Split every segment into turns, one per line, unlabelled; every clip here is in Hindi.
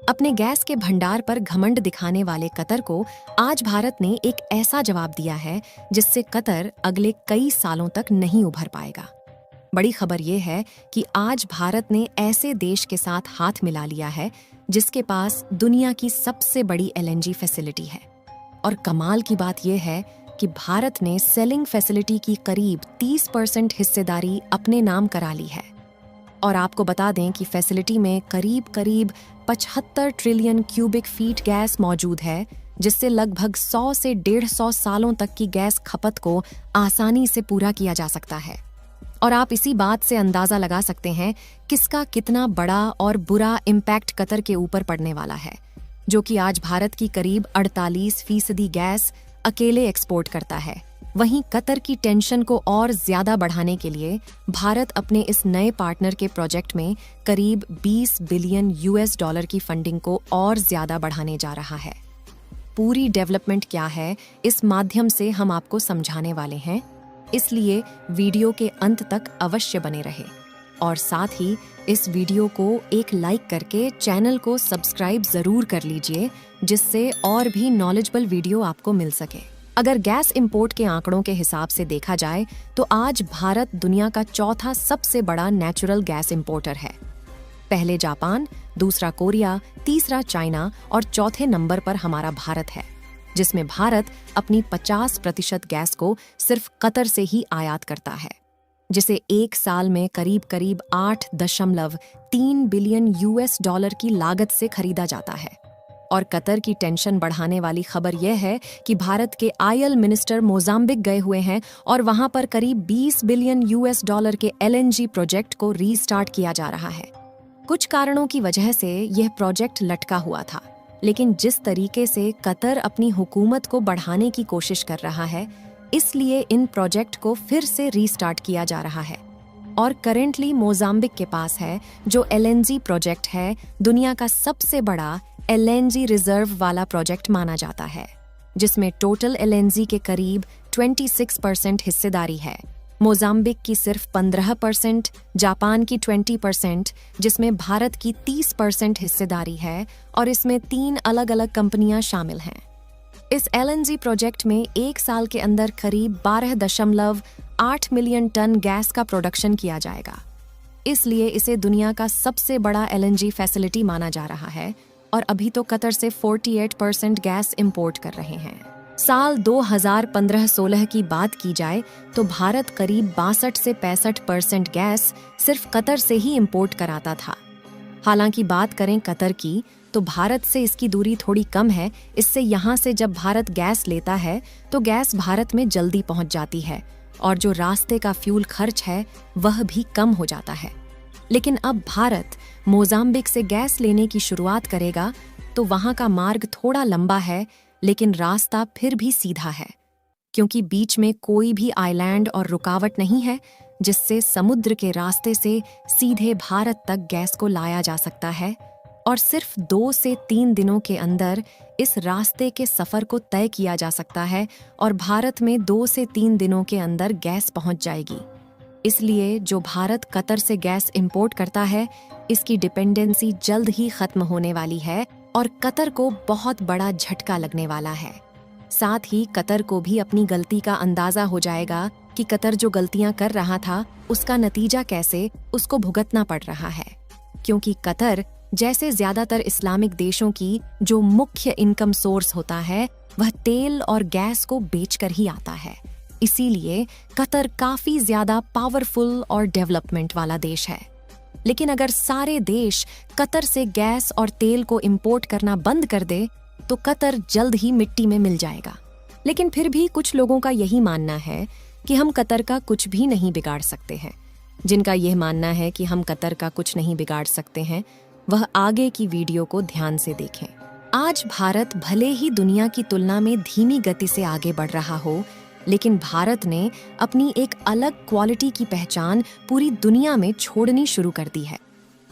अपने गैस के भंडार पर घमंड दिखाने वाले कतर को आज भारत ने एक ऐसा जवाब दिया है जिससे कतर अगले कई सालों तक नहीं उभर पाएगा। बड़ी खबर ये है कि आज भारत ने ऐसे देश के साथ हाथ मिला लिया है जिसके पास दुनिया की सबसे बड़ी एलएनजी फैसिलिटी है। और कमाल की बात यह है कि भारत ने सेलिंग फैसिलिटी की करीब 30% हिस्सेदारी अपने नाम करा ली है। और आपको बता दें कि फैसिलिटी में करीब 75 ट्रिलियन क्यूबिक फीट गैस मौजूद है, जिससे लगभग 100 से 150 सालों तक की गैस खपत को आसानी से पूरा किया जा सकता है। और आप इसी बात से अंदाजा लगा सकते हैं किसका कितना बड़ा और बुरा इम्पैक्ट कतर के ऊपर पड़ने वाला है, जो कि आज भारत की करीब 48% गैस अकेले एक्सपोर्ट करता है। वहीं कतर की टेंशन को और ज्यादा बढ़ाने के लिए भारत अपने इस नए पार्टनर के प्रोजेक्ट में करीब $20 बिलियन की फंडिंग को और ज्यादा बढ़ाने जा रहा है। पूरी डेवलपमेंट क्या है, इस माध्यम से हम आपको समझाने वाले हैं, इसलिए वीडियो के अंत तक अवश्य बने रहे। और साथ ही इस वीडियो को एक लाइक करके चैनल को सब्सक्राइब जरूर कर लीजिए, जिससे और भी नॉलेजेबल वीडियो आपको मिल सके। अगर गैस इंपोर्ट के आंकड़ों के हिसाब से देखा जाए तो आज भारत दुनिया का चौथा सबसे बड़ा नेचुरल गैस इंपोर्टर है। पहले जापान, दूसरा कोरिया, तीसरा चाइना और चौथे नंबर पर हमारा भारत है, जिसमें भारत अपनी 50% गैस को सिर्फ कतर से ही आयात करता है, जिसे एक साल में करीब 8.3 बिलियन की लागत से खरीदा जाता है। और कतर की टेंशन बढ़ाने वाली खबर यह है कि भारत के आयल मिनिस्टर मोजाम्बिक गए हुए हैं और वहां पर करीब $20 बिलियन के एलएनजी प्रोजेक्ट को रीस्टार्ट किया जा रहा है। कुछ कारणों की वजह से यह प्रोजेक्ट लटका हुआ था, लेकिन जिस तरीके से कतर अपनी हुकूमत को बढ़ाने की कोशिश कर रहा है, इसलिए इन प्रोजेक्ट को फिर से रीस्टार्ट किया जा रहा है। और करेंटली मोजाम्बिक के पास है जो एलएनजी प्रोजेक्ट है, दुनिया का सबसे बड़ा एलएनजी रिजर्व वाला प्रोजेक्ट माना जाता है, जिसमें टोटल एलएनजी के करीब 26% हिस्सेदारी है। मोजाम्बिक की सिर्फ 15%, जापान की 20%, जिसमें भारत की 30% हिस्सेदारी है, और इसमें 3 अलग-अलग कंपनियां शामिल हैं। इस एलएनजी प्रोजेक्ट में एक साल के अंदर करीब 12.8 मिलियन टन गैस का प्रोडक्शन किया जाएगा। इसलिए इसे दुनिया का सबसे बड़ा एलएनजी फैसिलिटी माना जा रहा है, और अभी तो कतर से 48% गैस इंपोर्ट कर रहे हैं। साल 2015-16 की बात की जाए तो भारत करीब 62 से 65% गैस सिर्फ कतर से ही इंपोर्ट कराता था। हालांकि बात करें कतर की तो भारत से इसकी दूरी थोड़ी कम है, इससे यहाँ से जब भारत गैस लेता है तो गैस भारत में जल्दी पहुँच जाती है, और जो रास्ते का फ्यूल खर्च है वह भी कम हो जाता है। लेकिन अब भारत मोजाम्बिक से गैस लेने की शुरुआत करेगा तो वहां का मार्ग थोड़ा लंबा है, लेकिन रास्ता फिर भी सीधा है, क्योंकि बीच में कोई भी आइलैंड और रुकावट नहीं है, जिससे समुद्र के रास्ते से सीधे भारत तक गैस को लाया जा सकता है। और सिर्फ 2 से 3 दिनों के अंदर इस रास्ते के सफर को तय किया जा सकता है, और भारत में 2 से 3 दिनों के अंदर गैस पहुंच जाएगी। इसलिए जो भारत कतर से गैस इंपोर्ट करता है, इसकी डिपेंडेंसी जल्द ही खत्म होने वाली है, और कतर को बहुत बड़ा झटका लगने वाला है। साथ ही कतर को भी अपनी गलती का अंदाजा हो जाएगा कि कतर जो गलतियां कर रहा था उसका नतीजा कैसे उसको भुगतना पड़ रहा है, क्योंकि कतर जैसे ज्यादातर इस्लामिक देशों की जो मुख्य इनकम सोर्स होता है वह तेल और गैस को बेचकर ही आता है। इसीलिए कतर काफी ज्यादा पावरफुल और डेवलपमेंट वाला देश है। लेकिन अगर सारे देश कतर से गैस और तेल को इंपोर्ट करना बंद कर दे तो कतर जल्द ही मिट्टी में मिल जाएगा। लेकिन फिर भी कुछ लोगों का यही मानना है कि हम कतर का कुछ भी नहीं बिगाड़ सकते हैं। जिनका यह मानना है कि हम कतर का कुछ नहीं बिगाड़ सकते हैं, वह आगे की वीडियो को ध्यान से देखें। आज भारत भले ही दुनिया की तुलना में धीमी गति से आगे बढ़ रहा हो, लेकिन भारत ने अपनी एक अलग क्वालिटी की पहचान पूरी दुनिया में छोड़नी शुरू कर दी है।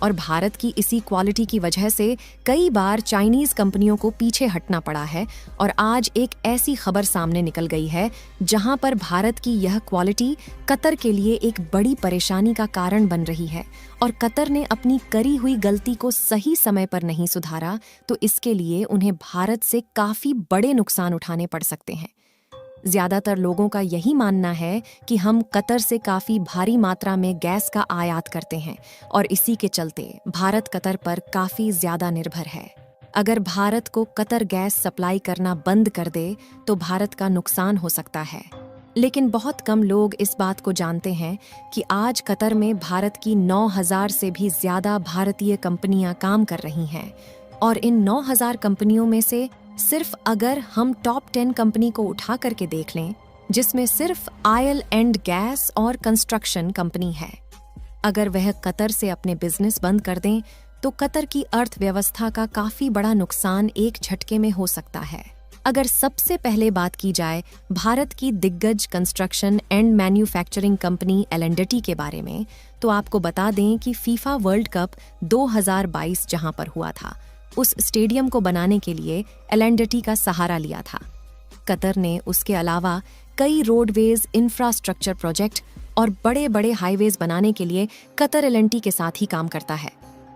और भारत की इसी क्वालिटी की वजह से कई बार चाइनीज कंपनियों को पीछे हटना पड़ा है और आज एक ऐसी खबर सामने निकल गई है जहां पर भारत की यह क्वालिटी कतर के लिए एक बड़ी परेशानी का कारण बन रही है और कतर ने अपनी करी हुई गलती को सही समय पर नहीं सुधारा तो इसके लिए उन्हें भारत से काफी बड़े नुकसान उठाने पड़ सकते हैं। ज्यादातर लोगों का यही मानना है कि हम कतर से काफी भारी मात्रा में गैस का आयात करते हैं और इसी के चलते भारत कतर पर काफी ज्यादा निर्भर है। अगर भारत को कतर गैस सप्लाई करना बंद कर दे तो भारत का नुकसान हो सकता है। लेकिन बहुत कम लोग इस बात को जानते हैं कि आज कतर में भारत की 9,000 से भी ज्यादा भारतीय कंपनियां काम कर रही हैं और इन 9,000 कंपनियों में से सिर्फ अगर हम टॉप 10 कंपनी को उठा करके देख लें, जिसमें सिर्फ ऑयल एंड गैस और कंस्ट्रक्शन कंपनी है, अगर वह कतर से अपने बिजनेस बंद कर दें तो कतर की अर्थव्यवस्था का काफी बड़ा नुकसान एक झटके में हो सकता है। अगर सबसे पहले बात की जाए भारत की दिग्गज construction and manufacturing company L&T के बारे में, तो आपको बता दें कि फीफा वर्ल्ड कप 2022 जहां पर हुआ था, उस स्टेडियम को बनाने के लिए L&T का सहारा लिया था। कतर ने उसके अलावा कई रोडवेज, इंफ्रास्ट्रक्चर प्रोजेक्ट और बड़े बड़े हाईवेज बनाने के लिए कतर L&T के साथ ही काम करता है।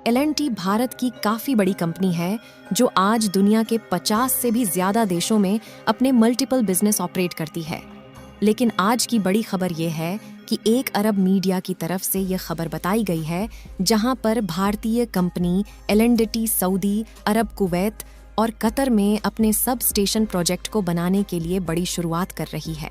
L&T भारत की काफी बड़ी कंपनी है जो आज दुनिया के 50 से भी ज्यादा देशों में अपने मल्टीपल बिजनेस ऑपरेट करती है। लेकिन आज की बड़ी खबर यह है कि एक अरब मीडिया की तरफ से यह खबर बताई गई है जहां पर भारतीय कंपनी L&T सऊदी अरब, कुवैत और कतर में अपने सब स्टेशन प्रोजेक्ट को बनाने के लिए बड़ी शुरुआत कर रही है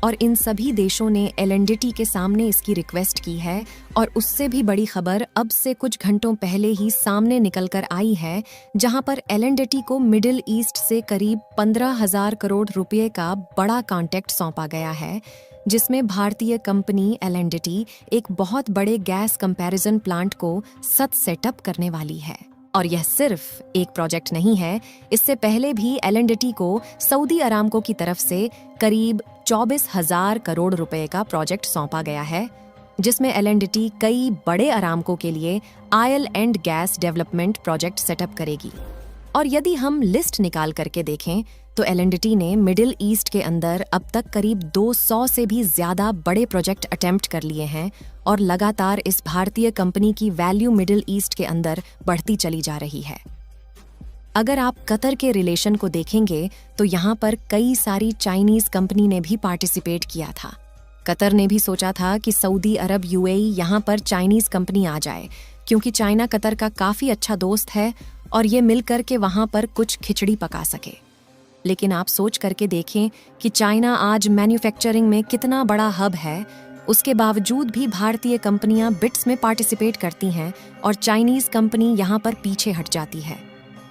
और इन सभी देशों ने L&T के सामने इसकी रिक्वेस्ट की है। और उससे भी बड़ी खबर अब से कुछ घंटों पहले ही सामने निकल कर आई है जहां पर L&T को मिडिल ईस्ट से करीब 15,000 करोड़ रुपए का बड़ा कॉन्ट्रैक्ट सौंपा गया है, जिसमें भारतीय कंपनी L&T एक बहुत बड़े गैस कंपैरिजन प्लांट को सेटअप करने वाली है। और यह सिर्फ एक प्रोजेक्ट नहीं है, इससे पहले भी L&T को सऊदी अरामको की तरफ से करीब 24,000 करोड़ रुपए का प्रोजेक्ट सौंपा गया है, जिसमें L&T कई बड़े अरामको के लिए oil and gas development project setup करेगी। और यदि हम लिस्ट निकाल करके देखें तो L&T ने मिडिल ईस्ट के अंदर अब तक करीब 200 से भी ज्यादा बड़े प्रोजेक्ट अटेम्प्ट कर लिए हैं और लगातार इस भारतीय कंपनी की वैल्यू मिडिल ईस्ट के अंदर बढ़ती चली जा रही है। अगर आप कतर के रिलेशन को देखेंगे तो यहाँ पर कई सारी चाइनीज कंपनी ने भी पार्टिसिपेट किया था। कतर ने भी सोचा था कि सऊदी अरब, UAE यहाँ पर चाइनीज कंपनी आ जाए क्योंकि चाइना कतर का काफी अच्छा दोस्त है और ये मिलकर के वहाँ पर कुछ खिचड़ी पका सके। लेकिन आप सोच करके देखें कि चाइना आज मैन्युफैक्चरिंग में कितना बड़ा हब है, उसके बावजूद भी भारतीय कंपनियां बिट्स में पार्टिसिपेट करती हैं और चाइनीज कंपनी यहां पर पीछे हट जाती है।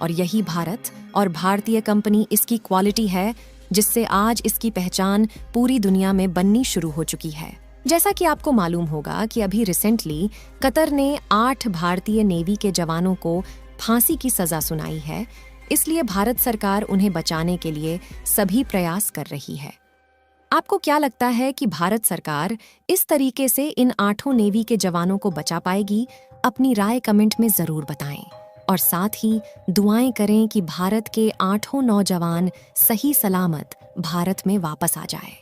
और यही भारत और भारतीय कंपनी इसकी क्वालिटी है जिससे आज इसकी पहचान पूरी दुनिया में बननी शुरू हो चुकी है। जैसा कि आपको मालूम होगा कि अभी रिसेंटली कतर ने 8 भारतीय नेवी के जवानों को फांसी की सजा सुनाई है, इसलिए भारत सरकार उन्हें बचाने के लिए सभी प्रयास कर रही है। आपको क्या लगता है कि भारत सरकार इस तरीके से इन 8 नेवी के जवानों को बचा पाएगी? अपनी राय कमेंट में जरूर बताएं और साथ ही दुआएं करें कि भारत के 8 नौजवान सही सलामत भारत में वापस आ जाए।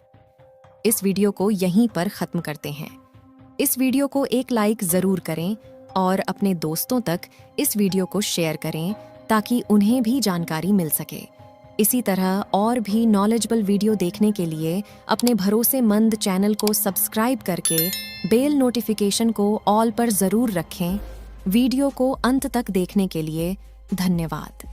इस वीडियो को यहीं पर खत्म करते हैं। इस वीडियो को एक लाइक जरूर करें और अपने दोस्तों तक इस वीडियो को शेयर करें ताकि उन्हें भी जानकारी मिल सके। इसी तरह और भी नॉलेजेबल वीडियो देखने के लिए अपने भरोसेमंद चैनल को सब्सक्राइब करके बेल नोटिफिकेशन को ऑल पर जरूर रखें। वीडियो को अंत तक देखने के लिए धन्यवाद।